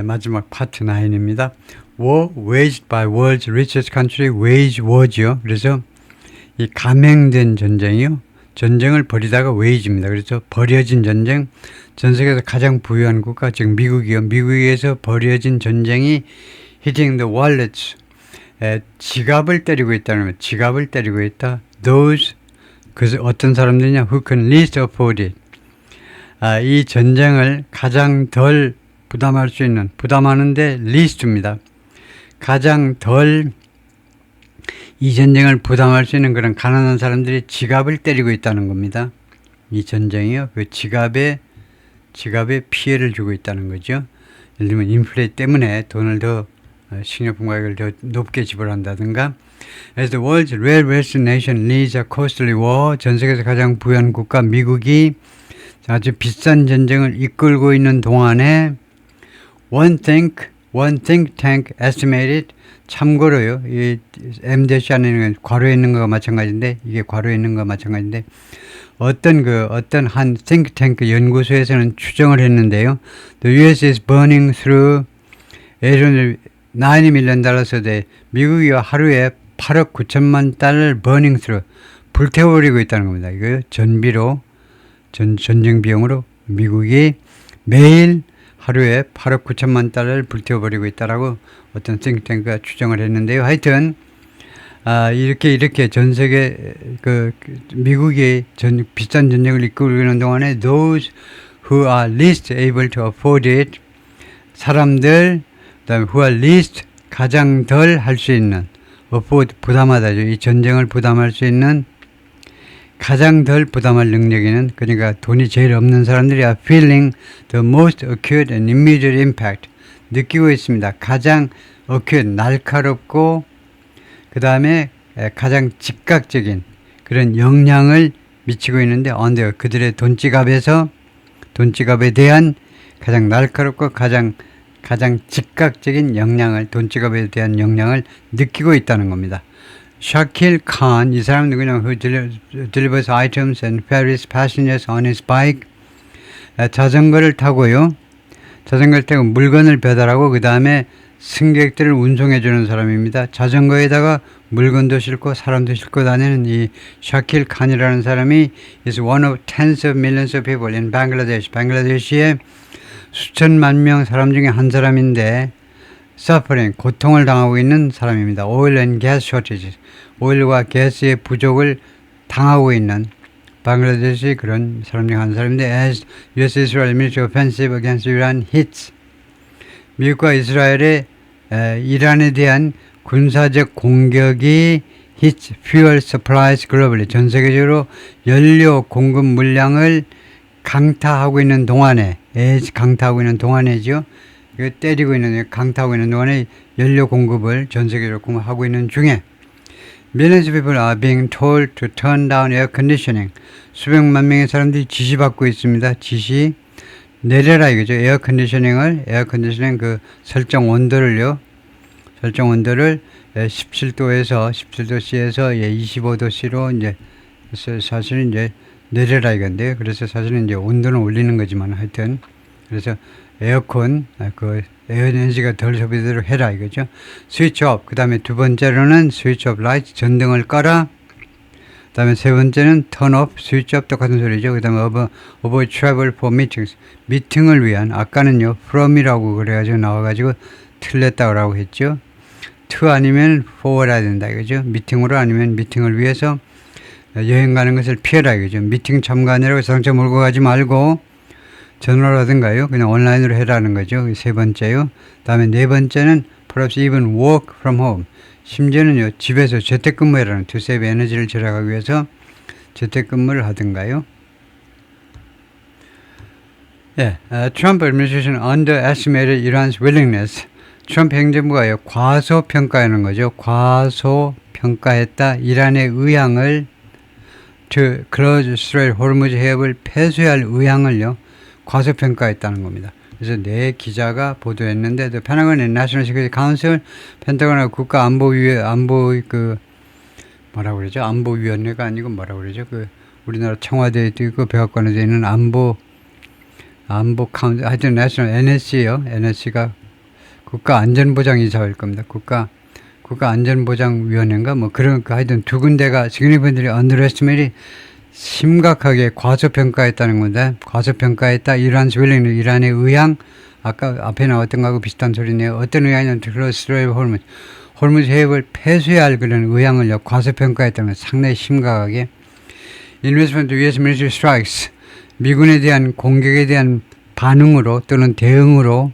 마지막 파트 9입니다. War waged by world's richest country, wage war죠. 그래서 이 감행된 전쟁이요. 전쟁을 벌이다가 wage입니다. 그래서 벌여진 전쟁, 전 세계에서 가장 부유한 국가, 즉 미국이요. 미국에서 벌여진 전쟁이 hitting the wallets, 지갑을 때리고 있다는 거예요. 지갑을 때리고 있다. Those, 그래서 어떤 사람들이냐? Who can least afford it. 이 전쟁을 가장 덜 부담할 수 있는, 부담하는데 least입니다. 가장 덜 이 전쟁을 부담할 수 있는 그런 가난한 사람들이 지갑을 때리고 있다는 겁니다. 이 전쟁이요. 그 지갑에 피해를 주고 있다는 거죠. 예를 들면 인플레 때문에 돈을 더 식료품 가격을 더 높게 지불한다든가. As the world's rare western nation leads a costly war, 전 세계에서 가장 부유한 국가 미국이 아주 비싼 전쟁을 이끌고 있는 동안에 one think tank estimated, 참고로요, 이 M-안에 있는 괄호에 있는 거가 마찬가지인데, 이게 괄호에 있는 거가 마찬가지인데, 어떤 한 think tank 연구소에서는 추정을 했는데요. The US is burning through $90 million 대 미국이 하루에 8억 9천만 달러를 burning through, 불태워버리고 있다는 겁니다. 이거 전비로, 전쟁 비용으로 미국이 매일 하루에 8억 9천만 달러를 불태워버리고 있다라고 어떤 싱크탱크가 추정을 했는데요. 하여튼 이렇게 전 세계 미국이 비싼 전쟁을 이끌고 있는 동안에 those who are least able to afford it, 사람들, 그다음에 who are least, 가장 덜 할 수 있는, afford, 부담하다죠. 이 전쟁을 부담할 수 있는, 가장 덜 부담할 능력이 있는, 그러니까 돈이 제일 없는 사람들이 are feeling the most acute and immediate impact, 느끼고 있습니다. 가장 acute, 날카롭고 그 다음에 가장 즉각적인 그런 영향을 미치고 있는데 그들의 돈지갑에 대한 가장 날카롭고 가장 즉각적인 영향을, 돈지갑에 대한 영향을 느끼고 있다는 겁니다. 샤킬 칸, 이 사람 누구냐? Who delivers items and ferries passengers on his bike. 자전거를 타고 물건을 배달하고 그 다음에 승객들을 운송해 주는 사람입니다. 자전거에다가 물건도 싣고 사람도 싣고 다니는 이 샤킬 칸이라는 사람이 is one of tens of millions of people in Bangladesh. 방글라데시의 수천만 명 사람 중에 한 사람인데 suffering, 고통을 당하고 있는 사람입니다. Oil and gas shortages, 오일과 가스의 부족을 당하고 있는 방글라데시 그런 사람 중 한 사람인데 as US-Israel military offensive against Iran hits, 미국과 이스라엘의 이란에 대한 군사적 공격이 hits fuel supplies globally, 전 세계적으로 연료 공급 물량을 강타하고 있는 동안에죠. 강타하고 있는 동안에 연료 공급을 전 세계적으로 공급하고 있는 중에 millions of people are being told to turn down air conditioning. 수백만 명의 사람들이 지시받고 있습니다. 지시 내려라 이거죠. 에어 컨디셔닝 그 설정 온도를 17도 C에서 25도 C로 이제 사실은 이제 내려라 이건데요. 그래서 사실은 이제 온도는 올리는 거지만 하여튼 그래서 에어컨 에너지가 덜 소비되도록 해라 이거죠. 스위치 업. 그 다음에 두 번째로는 스위치 업 라이트, 전등을 꺼라. 그 다음에 세 번째는 턴 오프, 스위치 업, 똑같은 소리죠. 그 다음에 avoid travel for meetings, 미팅을 위한, 아까는요 from이라고 그래가지고 나와가지고 틀렸다고 했죠. to 아니면 for라야 된다 이거죠. 미팅으로 아니면 미팅을 위해서 여행 가는 것을 피해라 이거죠. 미팅 참관이라고 자동차 몰고 가지 말고 전화라든가요, 그냥 온라인으로 해라는 거죠. 세 번째요. 다음에 네 번째는 perhaps even work from home, 심지어는요 집에서 재택근무해라는, to save 에너지를 절약하기 위해서 재택근무를 하든가요. Trump administration underestimated Iran's willingness. 트럼프 행정부가요 과소평가하는 거죠. 과소평가했다. 이란의 의향을 to close Strait 호르무즈 해협을 폐쇄할 의향을요 과소평가했다는 겁니다. 그래서 네 기자가 보도했는데, The Pentagon and National Security Council, 펜타곤하고 안보위원회가 아니고 우리나라 청와대에도 있고 백악관에도 있는 안보 카운트, 하여튼 내셔널 NSC요. NSC가 국가안전보장이사일 겁니다. 국가안전보장위원회인가 뭐 그런 하여튼 두 군데가 시그니펀트리 언더에스티메이트 심각하게 과소평가했다는 건데, 과소평가했다. 이란의 의향, 아까 앞에 나왔던 거하고 비슷한 소리네요. 어떤 의향이냐면 스트레이트 홀무즈 해협을 폐쇄해야 할 그런 의향을 과소평가했다는 건 상당히 심각하게. Investment US military strikes, 미군에 대한 공격에 대한 반응으로 또는 대응으로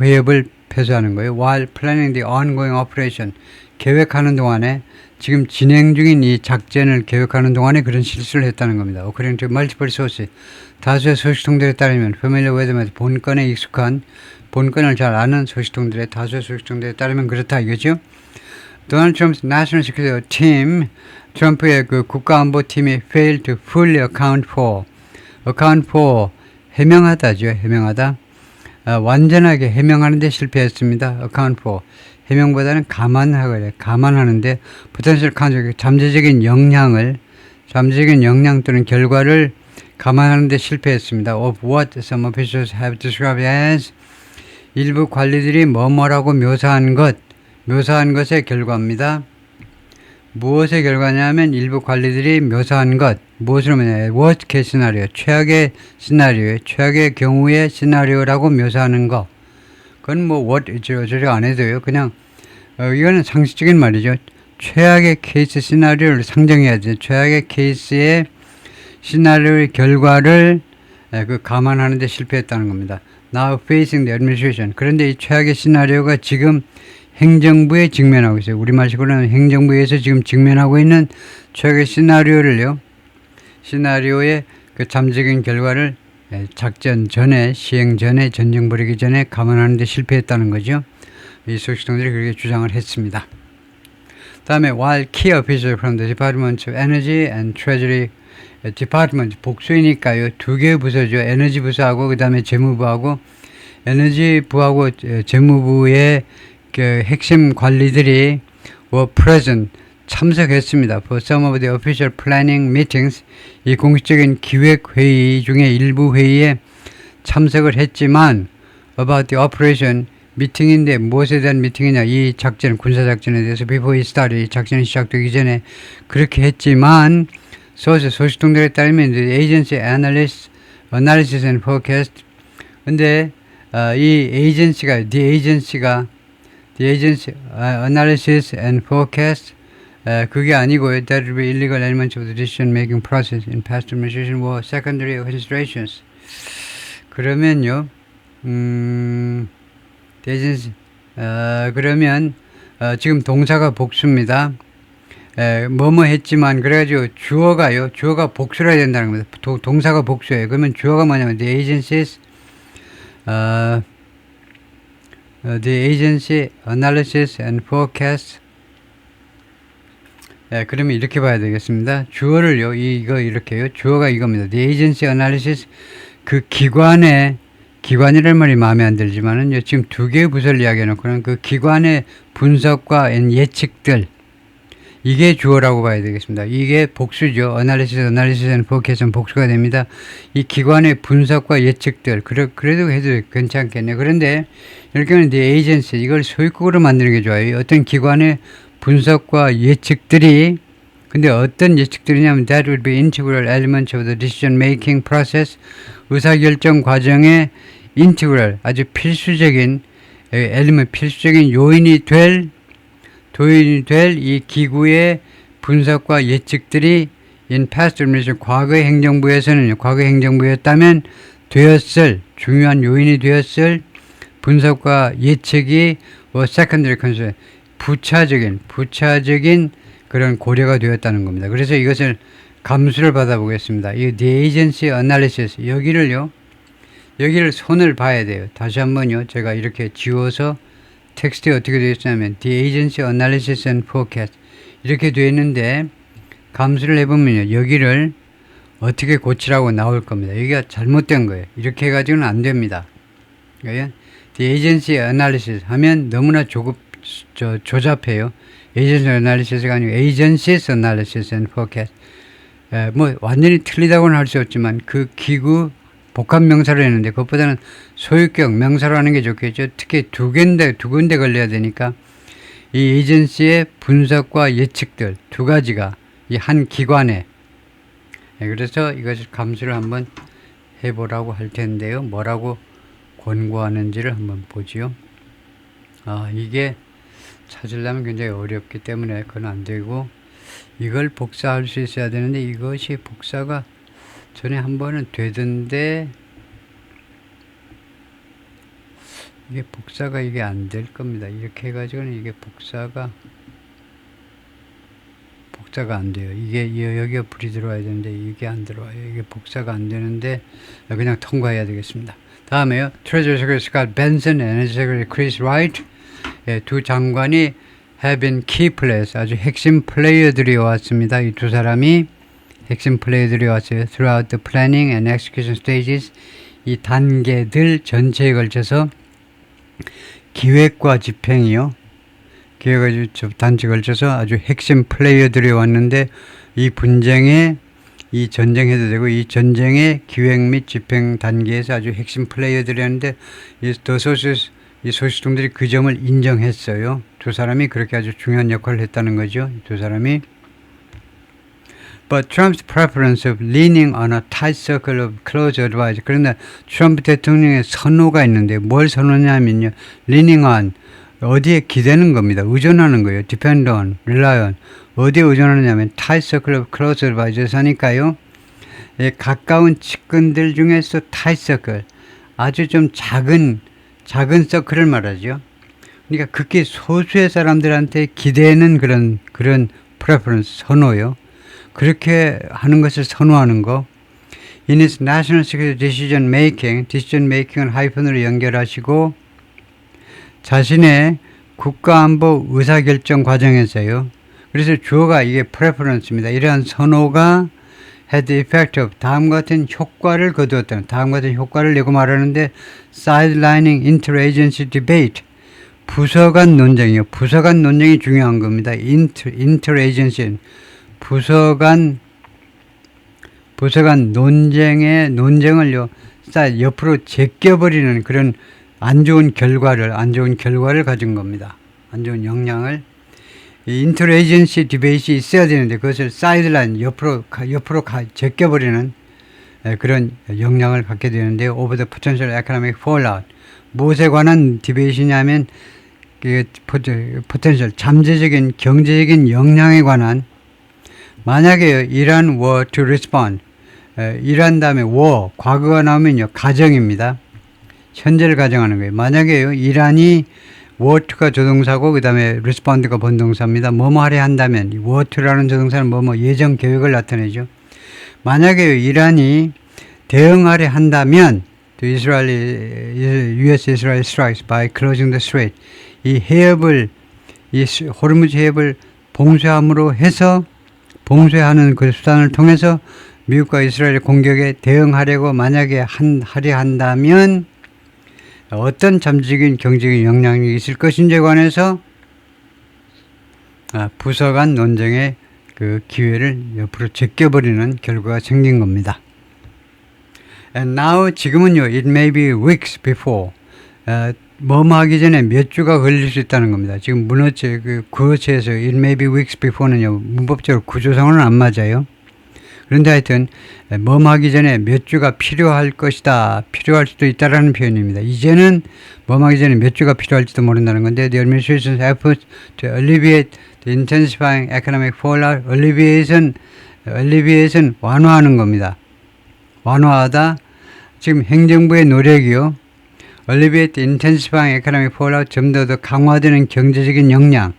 해협을 폐쇄하는 거예요. While planning the ongoing operation, 계획하는 동안에, 지금 진행 중인 이 작전을 계획하는 동안에 그런 실수를 했다는 겁니다. According to multiple sources, 다수의 소식통들에 따르면 familiar with 본건에 익숙한, 본건을 잘 아는 소식통들의 다수의 소식통들에 따르면 그렇다 이거죠. 도널드 트럼프 National Security Team, 트럼프의 그 국가안보팀이 failed to fully account for 해명하다죠. 해명하다. 완전하게 해명하는 데 실패했습니다. account for. 해명보다는 감안하는데 potential consequence, 잠재적인 영향 또는 결과를 감안하는 데 실패했습니다. of what some officials have described as, 일부 관리들이 뭐뭐라고 묘사한 것의 결과입니다. 무엇의 결과냐면 일부 관리들이 묘사한 것, 무엇으로 말하냐, worst case scenario, 최악의 경우의 시나리오라고 묘사하는 거. 그건 뭐 what 저저 안 해도요. 그냥 이거는 상식적인 말이죠. 최악의 케이스 시나리오를 상정해야지. 최악의 케이스의 시나리오의 결과를 감안하는 데 실패했다는 겁니다. Now facing the administration. 그런데 이 최악의 시나리오가 지금 행정부에 직면하고 있어요. 우리말식으로는 행정부에서 지금 직면하고 있는 최악의 시나리오의 그 잠재적인 결과를 작전 전에, 시행 전에, 전쟁 벌이기 전에 감안하는 데 실패했다는 거죠. 이 소식통들이 그렇게 주장을 했습니다. 다음에 while key officials from the Department of Energy and Treasury Department, 복수이니까요. 두 개의 부서죠. 에너지 부서하고 그 다음에 재무부하고, 에너지부하고 재무부의 그 핵심 관리들이 were present, 참석했습니다. For some of the official planning meetings, 이 공식적인 기획회의 중에 일부 회의에 참석을 했지만 about the operation, 미팅인데 무엇에 대한 미팅이냐, 이 작전, 군사작전에 대해서 before it started, 이 작전이 시작되기 전에 그렇게 했지만 소식통들에 따르면 the agency analysis and forecast, 근데 이 에이전시가 the agency analysis and forecast, 그게 아니고요. That would be illegal elements of the decision-making process in past administration were secondary considerations. 그러면요, the agency, 그러면 지금 동사가 복수입니다. 뭐뭐 했지만, 그래가지고 주어가 복수를 해야 된다는 겁니다. 동사가 복수예요. 그러면 주어가 뭐냐면 the agencies, the agency analysis and forecast. 그러면 이렇게 봐야 되겠습니다. 주어를요, 이거 이렇게요. 주어가 이겁니다. The agency analysis, 그 기관이라는 말이 마음에 안 들지만은요, 지금 두 개의 부서를 이야기해놓고는 그 기관의 분석과 예측들, 이게 주어라고 봐야 되겠습니다. 이게 복수죠. analysis and forecast는 복수가 됩니다. 이 기관의 분석과 예측들, 그래도 해도 괜찮겠네요. 그런데 이렇게 하면 the agency, 이걸 소유국으로 만드는 게 좋아요. 어떤 기관의 분석과 예측들이, 근데 어떤 예측들이냐면 that would be integral elements of the decision making process, 의사결정 과정의 integral, 아주 필수적인 element, 필수적인 요인이 될 이 기구의 분석과 예측들이 in past administration, 과거의 행정부였다면 중요한 요인이 되었을 분석과 예측이 secondary consideration, 부차적인 그런 고려가 되었다는 겁니다. 그래서 이것을 감수를 받아보겠습니다. 이 the agency analysis, 여기를 손을 봐야 돼요. 다시 한번요. 제가 이렇게 지워서 텍스트에 어떻게 되어 있냐면 the agency analysis and forecast 이렇게 되어 있는데, 감수를 해보면요, 여기를 어떻게 고치라고 나올 겁니다. 여기가 잘못된 거예요. 이렇게 해가지고는 안 됩니다. the agency analysis 하면 너무나 조잡해요. agency analysis가 아니고 agencies analysis and forecast. 뭐 완전히 틀리다고는 할 수 없지만 그 기구 복합 명사로 했는데 그것보다는 소유격 명사로 하는 게 좋겠죠. 특히 두 군데 걸려야 되니까 이 에이전시의 분석과 예측들 두 가지가 이 한 기관에 그래서 이것을 감수를 한번 해보라고 할 텐데요. 뭐라고 권고하는지를 한번 보지요. 이게 찾으려면 굉장히 어렵기 때문에 그건 안 되고 이걸 복사할 수 있어야 되는데 이것이 복사가 전에 한 번은 되던데 이게 복사가 이게 안 될 겁니다. 이렇게 해가지고는 이게 복사가 안 돼요. 이게 여기에 불이 들어와야 되는데 이게 안 들어와요. 이게 복사가 안 되는데 그냥 통과해야 되겠습니다. 다음에요. Treasury Secretary Scott Benson and Energy Secretary Chris Wright 두 장관이 have been key players 아주 핵심 플레이어들이 왔습니다. 이 두 사람이 핵심 플레이어들이 왔어요. Throughout the planning and execution stages 이 단계들 전체에 걸쳐서 기획과 집행이요. 기획과 단체에 걸쳐서 아주 핵심 플레이어들이 왔는데 이 분쟁에 이 전쟁해도 되고 이 전쟁의 기획 및 집행 단계에서 아주 핵심 플레이어들이었는데 이 소시통들이 그 점을 인정했어요. 두 사람이 그렇게 아주 중요한 역할을 했다는 거죠. 두 사람이. But Trump's preference of leaning on a tight circle of close advisors. 그러나 트럼프 대통령의 선호가 있는데 뭘 선호냐면요. leaning on 어디에 기대는 겁니다. 의존하는 거예요. depend on, rely on. 어디에 의존하느냐면 tight circle of close advisors 하니까요. 가까운 측근들 중에서 tight circle 아주 좀 작은 서클을 말하죠. 그러니까 극히 소수의 사람들한테 기대는 그런 preference 선호요. 그렇게 하는 것을 선호하는 거. In its national security decision making을 하이픈으로 연결하시고 자신의 국가안보 의사결정 과정에서요. 그래서 주어가 이게 preference입니다. 이러한 선호가 had the effect of 다음과 같은 효과를 거두었다는 다음과 같은 효과를 내고 말하는데 sidelining interagency debate 부서 간 논쟁이요. 부서 간 논쟁이 중요한 겁니다. interagency 부서 간 논쟁을요. 옆으로 제껴버리는 그런 안 좋은 결과를 가진 겁니다. 안 좋은 영향을. 이 인터레이전시 디베이트가 있어야 되는데 그것을 사이드라인 옆으로 제껴버리는 그런 영향을 갖게 되는데 over the potential economic fallout 무엇에 관한 디베이트냐면 potential 잠재적인 경제적인 영향에 관한 만약에 이란 were to respond 이란 다음에 war 과거가 나오면요 가정입니다. 현재를 가정하는 거예요. 만약에요 이란이 were to가 조동사고 그 다음에 respond가 본동사입니다. 뭐뭐 하려 한다면 were to라는 조동사는 뭐뭐 예정 계획을 나타내죠. 만약에 이란이 대응하려 한다면 US Israel strikes by closing the strait 이 호르무즈 해협을 봉쇄함으로 해서 봉쇄하는 그 수단을 통해서 미국과 이스라엘의 공격에 대응하려고 만약에 하려 한다면 어떤 잠재적인 경제적인 영향이 있을 것인지에 관해서 부서 간 논쟁의 그 기회를 옆으로 제껴버리는 결과가 생긴 겁니다. And now 지금은요, it may be weeks before. 뭐뭐 하기 전에 몇 주가 걸릴 수 있다는 겁니다. 지금 문어체, 구어체에서 it may be weeks before는요, 문법적으로 구조상으로는 안 맞아요. 그런데 하여튼, 뭐뭐 하기 전에 몇 주가 필요할 것이다, 필요할 수도 있다라는 표현입니다. 이제는 뭐뭐 하기 전에 몇 주가 필요할지도 모른다는 건데, the administration's efforts to alleviate the intensifying economic fallout, alleviate은 완화하는 겁니다. 완화하다, 지금 행정부의 노력이요. alleviate the intensifying economic fallout, 좀 더 강화되는 경제적인 영향,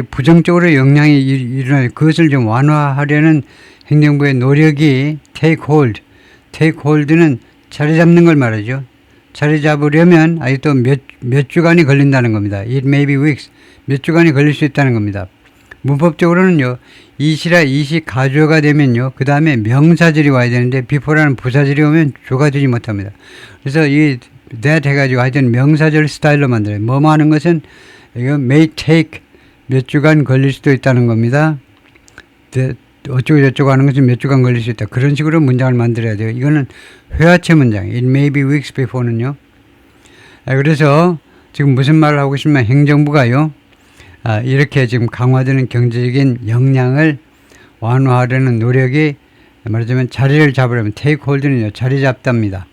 부정적으로 영향이 일어나요. 그것을 좀 완화하려는 행정부의 노력이 take hold는 자리 잡는 걸 말하죠. 자리 잡으려면 아직도 몇 주간이 걸린다는 겁니다. It may be weeks. 몇 주간이 걸릴 수 있다는 겁니다. 문법적으로는요, it이 가주어가 되면요, 그 다음에 명사절이 와야 되는데, before라는 부사절이 오면 주가 되지 못합니다. 그래서 이 that 해가지고 하여튼 명사절 스타일로 만들어요. 뭐뭐 하는 것은, 이거 may take 몇 주간 걸릴 수도 있다는 겁니다. 어쩌고 저쩌고 하는 것은 몇 주간 걸릴 수 있다. 그런 식으로 문장을 만들어야 돼요. 이거는 회화체 문장. It may be weeks before는요. 그래서 지금 무슨 말을 하고 싶으면 행정부가요. 이렇게 지금 강화되는 경제적인 역량을 완화하려는 노력이 말하자면 자리를 잡으려면 take hold는요. 자리 잡답니다.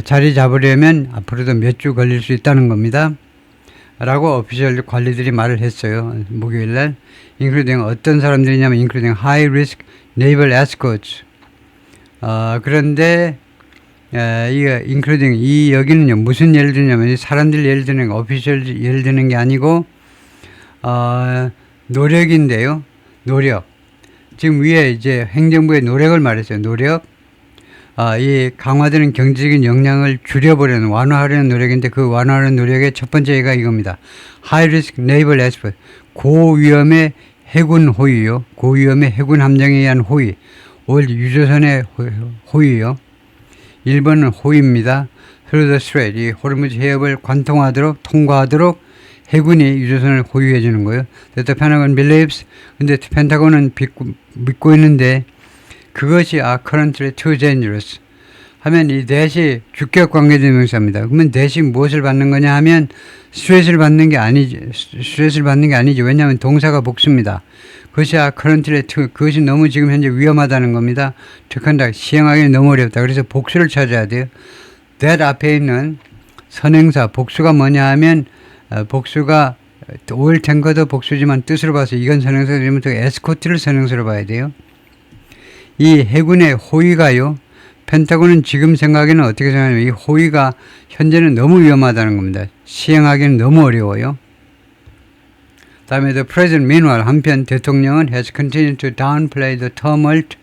자리 잡으려면 앞으로도 몇 주 걸릴 수 있다는 겁니다. 라고 오피셜 관리들이 말을 했어요. 목요일날. including 어떤 사람들이냐면 including high risk naval escorts. 그런데 이거 including 이 여기는요. 무슨 예를 드냐면 사람들 예를 드는 거 오피셜 예를 드는 게 아니고 노력인데요. 노력. 지금 위에 이제 행정부의 노력을 말했어요. 노력. 이 강화되는 경제적인 역량을 줄여보려는 완화하려는 노력인데 그 완화하는 노력의 첫 번째가 이겁니다. High risk naval escort. 고위험의 해군 호위요. 고위험의 해군 함정에 의한 호위. 올 유조선의 호위요. 1번은 호위입니다. Through the Strait. 이 호르무즈 해협을 통과하도록 해군이 유조선을 호위해 주는 거예요. The Pentagon believes. 근데 펜타곤은 믿고 있는데 그것이 are currently too dangerous. 하면 이 that이 주격 관계된 명사입니다. 그러면 that이 무엇을 받는 거냐 하면 스트레스를 받는 게 아니죠. 왜냐하면 동사가 복수입니다. 그것이 are currently too, 그것이 너무 지금 현재 위험하다는 겁니다. to conduct, 시행하기는 너무 어렵다. 그래서 복수를 찾아야 돼요. that 앞에 있는 선행사, 복수가 뭐냐 하면 복수가 오일 탱커도 복수지만 뜻으로 봐서 이건 선행사지만 에스코트를 선행사로 봐야 돼요. 이 해군의 호위가요. 펜타곤은 지금 생각에는 어떻게 생각하냐면 이 호위가 현재는 너무 위험하다는 겁니다. 시행하기는 너무 어려워요. 다음에 the president meanwhile 한편 대통령은 has continued to downplay the tumult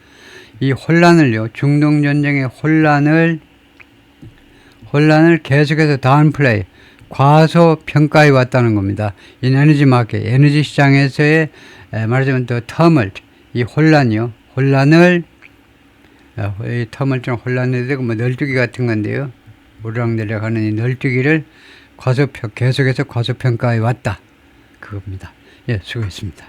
이 혼란을요. 중동 전쟁의 혼란을 계속해서 downplay 과소평가해 왔다는 겁니다. in energy market 에너지 시장에서의 말하자면 the tumult 이 혼란이요. 혼란을 이 터물처럼 혼란이 되고 뭐 널뛰기 같은 건데요. 오르락내리락 하는 이 널뛰기를 계속해서 과소평가해 왔다. 그겁니다. 예, 수고했습니다.